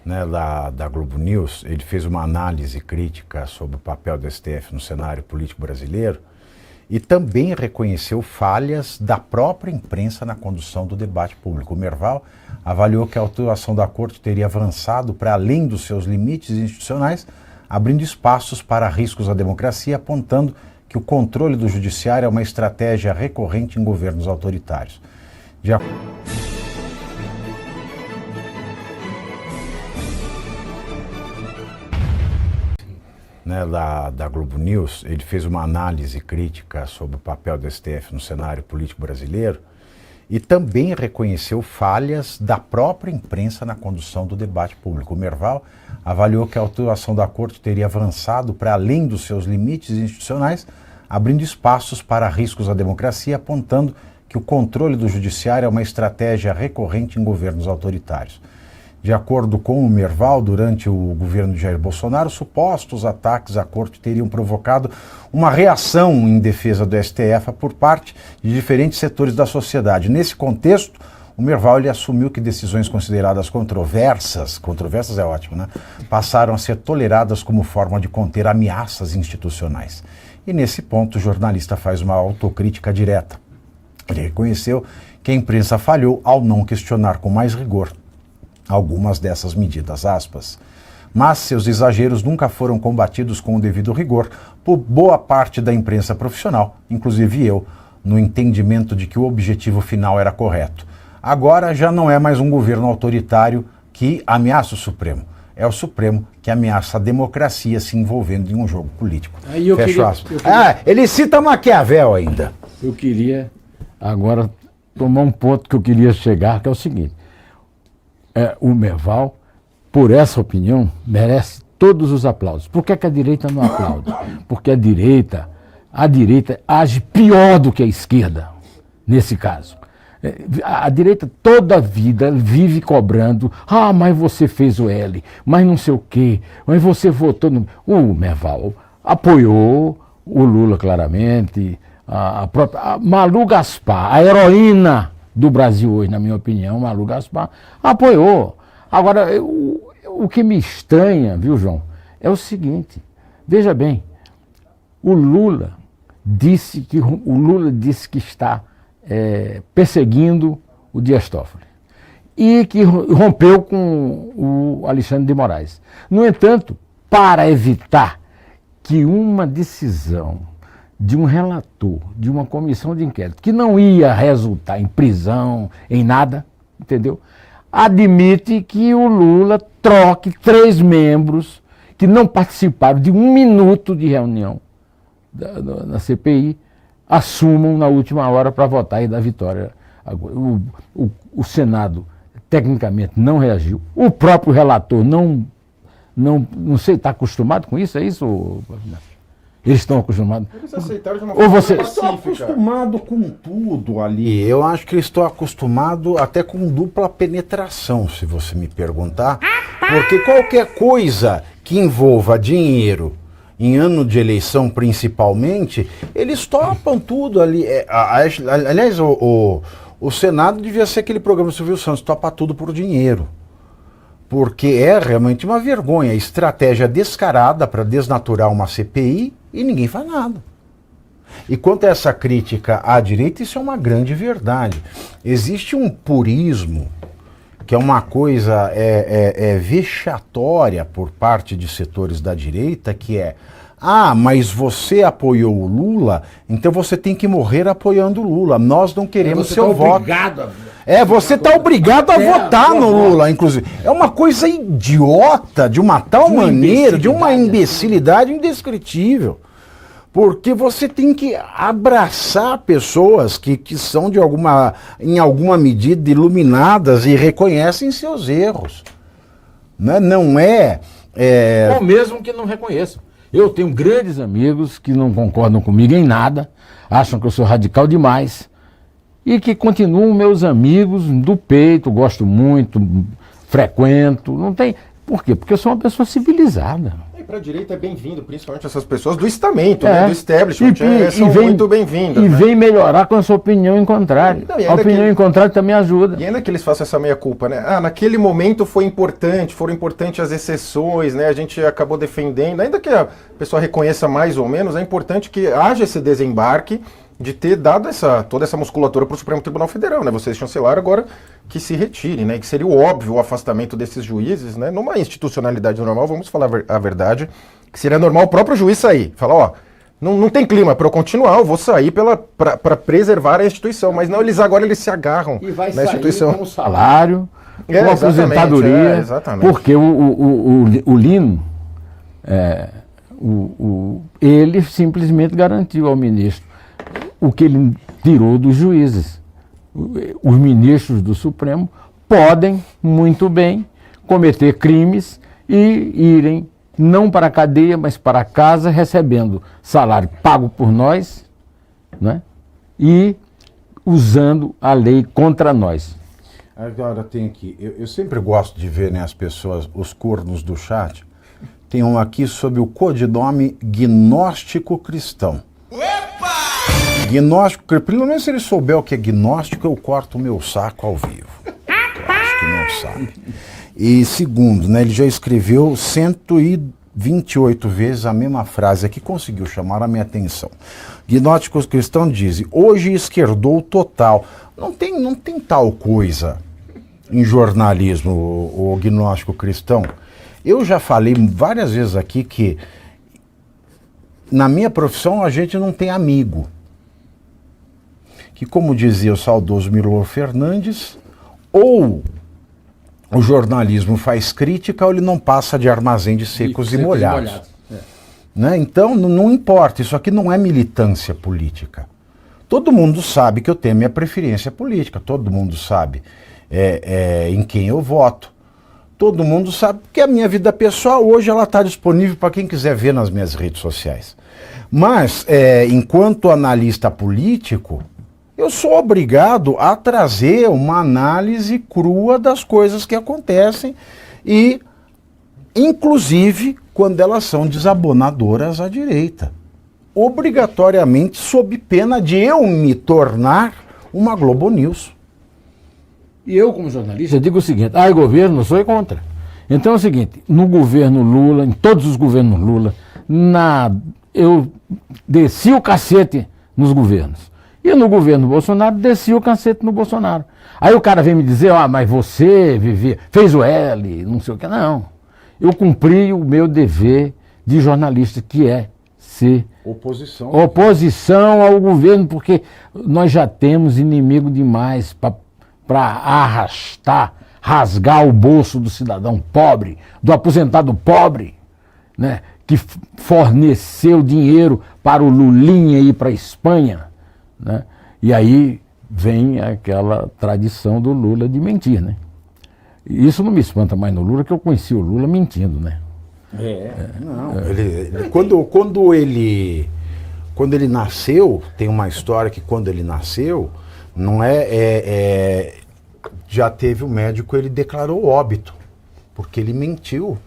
né, da Globo News, ele fez uma análise crítica sobre o papel do STF no cenário político brasileiro e também reconheceu falhas da própria imprensa na condução do debate público. O Merval avaliou que a atuação da Corte teria avançado para além dos seus limites institucionais, abrindo espaços para riscos à democracia, apontando que o controle do judiciário é uma estratégia recorrente em governos autoritários. Né, da Globo News, ele fez uma análise crítica sobre o papel do STF no cenário político brasileiro e também reconheceu falhas da própria imprensa na condução do debate público. O Merval avaliou que a atuação da Corte teria avançado para além dos seus limites institucionais, abrindo espaços para riscos à democracia, apontando que o controle do judiciário é uma estratégia recorrente em governos autoritários. De acordo com o Merval, durante o governo de Jair Bolsonaro, supostos ataques à Corte teriam provocado uma reação em defesa do STF por parte de diferentes setores da sociedade. Nesse contexto, o Merval ele assumiu que decisões consideradas controversas é ótimo, né? Passaram a ser toleradas como forma de conter ameaças institucionais. E nesse ponto o jornalista faz uma autocrítica direta. Ele reconheceu que a imprensa falhou ao não questionar com mais rigor algumas dessas medidas, aspas. Mas seus exageros nunca foram combatidos com o devido rigor por boa parte da imprensa profissional, inclusive eu, no entendimento de que o objetivo final era correto. Agora já não é mais um governo autoritário que ameaça o Supremo. É o Supremo que ameaça a democracia se envolvendo em um jogo político. Fecha aspas. Ele cita Maquiavel ainda. Eu queria agora tomar um ponto que eu queria chegar, que é o seguinte. O Merval, por essa opinião, merece todos os aplausos. Por que a direita não aplaude? Porque a direita age pior do que a esquerda, nesse caso. A direita toda a vida vive cobrando, mas você fez o L, mas não sei o quê, mas você votou no... O Merval apoiou o Lula claramente, a própria Malu Gaspar, a heroína do Brasil hoje, na minha opinião, Malu Gaspar, apoiou. Agora, o que me estranha, viu, João, é o seguinte, veja bem, o Lula disse que está perseguindo o Dias Toffoli e que rompeu com o Alexandre de Moraes. No entanto, para evitar que uma decisão de um relator, de uma comissão de inquérito, que não ia resultar em prisão, em nada, entendeu? Admite que o Lula troque 3 membros que não participaram de 1 minuto de reunião na CPI, assumam na última hora para votar e dar vitória. O Senado, tecnicamente, não reagiu. O próprio relator não sei, está acostumado com isso? É isso? Eles estão acostumados. Eles aceitaram de uma forma pacífica. Estão acostumados com tudo ali. Eu acho que eles estão acostumados até com dupla penetração, se você me perguntar. Porque qualquer coisa que envolva dinheiro, em ano de eleição principalmente, eles topam tudo ali. Aliás, o Senado devia ser aquele programa do Silvio Santos, topa tudo por dinheiro. Porque é realmente uma vergonha, estratégia descarada para desnaturar uma CPI e ninguém faz nada. E quanto a essa crítica à direita, isso é uma grande verdade. Existe um purismo, que é uma coisa vexatória por parte de setores da direita, que é, mas você apoiou o Lula, então você tem que morrer apoiando o Lula. Nós não queremos seu voto. Você está obrigado a votar no Lula, inclusive. É uma coisa idiota, de uma tal maneira, de uma imbecilidade indescritível. Porque você tem que abraçar pessoas que são em alguma medida iluminadas e reconhecem seus erros. Não é... Ou mesmo que não reconheçam. Eu tenho grandes amigos que não concordam comigo em nada, acham que eu sou radical demais, e que continuam meus amigos do peito, gosto muito, frequento, não tem... Por quê? Porque eu sou uma pessoa civilizada. para a direita é bem-vindo, principalmente essas pessoas do estamento, né, do establishment, são muito bem-vindas. E vem melhorar com a sua opinião em contrário. A opinião em contrário também ajuda. E ainda que eles façam essa meia-culpa, né? Naquele momento foram importantes as exceções, né? A gente acabou defendendo, ainda que a pessoa reconheça mais ou menos, é importante que haja esse desembarque de ter dado toda essa musculatura para o Supremo Tribunal Federal, né? Vocês chancelaram agora que se retire, né? Que seria o óbvio o afastamento desses juízes, né? Numa institucionalidade normal, vamos falar a verdade, que seria normal o próprio juiz sair, falar, ó, não tem clima para eu continuar, eu vou sair para preservar a instituição, mas não, eles se agarram e vai na instituição. Com salário, com aposentadoria, porque o Lino, ele simplesmente garantiu ao ministro o que ele tirou dos juízes. Os ministros do Supremo podem, muito bem, cometer crimes e irem não para a cadeia, mas para casa, recebendo salário pago por nós, né? E usando a lei contra nós. Agora tem aqui, eu sempre gosto de ver, né, as pessoas, os cornos do chat. Tem um aqui sobre o codinome gnóstico cristão. Gnóstico, pelo menos se ele souber o que é gnóstico, eu corto o meu saco ao vivo. Eu acho que não sabe. E segundo, né, ele já escreveu 128 vezes a mesma frase aqui, conseguiu chamar a minha atenção. Gnósticos cristãos dizem, hoje esquerdou total. Não tem tal coisa em jornalismo, o gnóstico cristão. Eu já falei várias vezes aqui que na minha profissão a gente não tem amigo. Que, como dizia o saudoso Milor Fernandes, ou o jornalismo faz crítica ou ele não passa de armazém de secos e molhados. Né? Então, não importa, isso aqui não é militância política. Todo mundo sabe que eu tenho minha preferência política, todo mundo sabe em quem eu voto. Todo mundo sabe que a minha vida pessoal hoje ela está disponível para quem quiser ver nas minhas redes sociais. Mas, enquanto analista político, eu sou obrigado a trazer uma análise crua das coisas que acontecem e, inclusive, quando elas são desabonadoras à direita. Obrigatoriamente sob pena de eu me tornar uma Globo News. E eu, como jornalista, digo o seguinte, governo, sou contra. Então é o seguinte, no governo Lula, em todos os governos Lula, eu desci o cacete nos governos. E no governo Bolsonaro, desci o cacete no Bolsonaro. Aí o cara vem me dizer, mas você fez o L, não sei o que. Não, eu cumpri o meu dever de jornalista, que é ser oposição ao governo, porque nós já temos inimigo demais para rasgar o bolso do cidadão pobre, do aposentado pobre, né, que forneceu dinheiro para o Lulinha ir para a Espanha. Né? E aí vem aquela tradição do Lula de mentir, né? E isso não me espanta mais no Lula, que eu conheci o Lula mentindo, né? Quando ele nasceu, tem uma história que quando ele nasceu, não já teve o médico, ele declarou óbito, porque ele mentiu,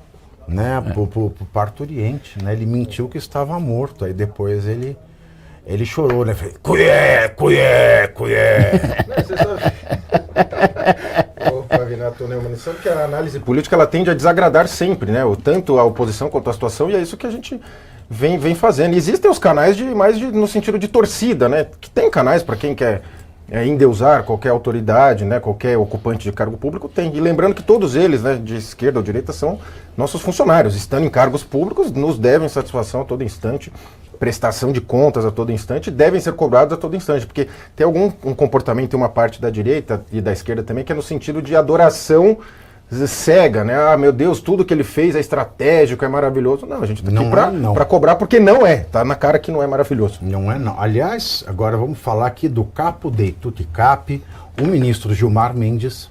né, pro parturiente, né? Ele mentiu que estava morto, aí depois ele chorou, né? Falei, colher. Pavinato, né? Uma lição que a análise política ela tende a desagradar sempre, né? Tanto a oposição quanto a situação, e é isso que a gente vem fazendo. E existem os canais no sentido de torcida, né? Que tem canais para quem quer endeusar qualquer autoridade, né? Qualquer ocupante de cargo público tem. E lembrando que todos eles, né, de esquerda ou direita, são nossos funcionários. Estando em cargos públicos, nos devem satisfação a todo instante, prestação de contas a todo instante, devem ser cobrados a todo instante, porque tem um comportamento em uma parte da direita e da esquerda também, que é no sentido de adoração cega, né? Meu Deus, tudo que ele fez é estratégico, é maravilhoso. Não, a gente tá aqui para cobrar, porque não é, tá na cara que não é maravilhoso. Não é não. Aliás, agora vamos falar aqui do capo de tutti capi, o ministro Gilmar Mendes,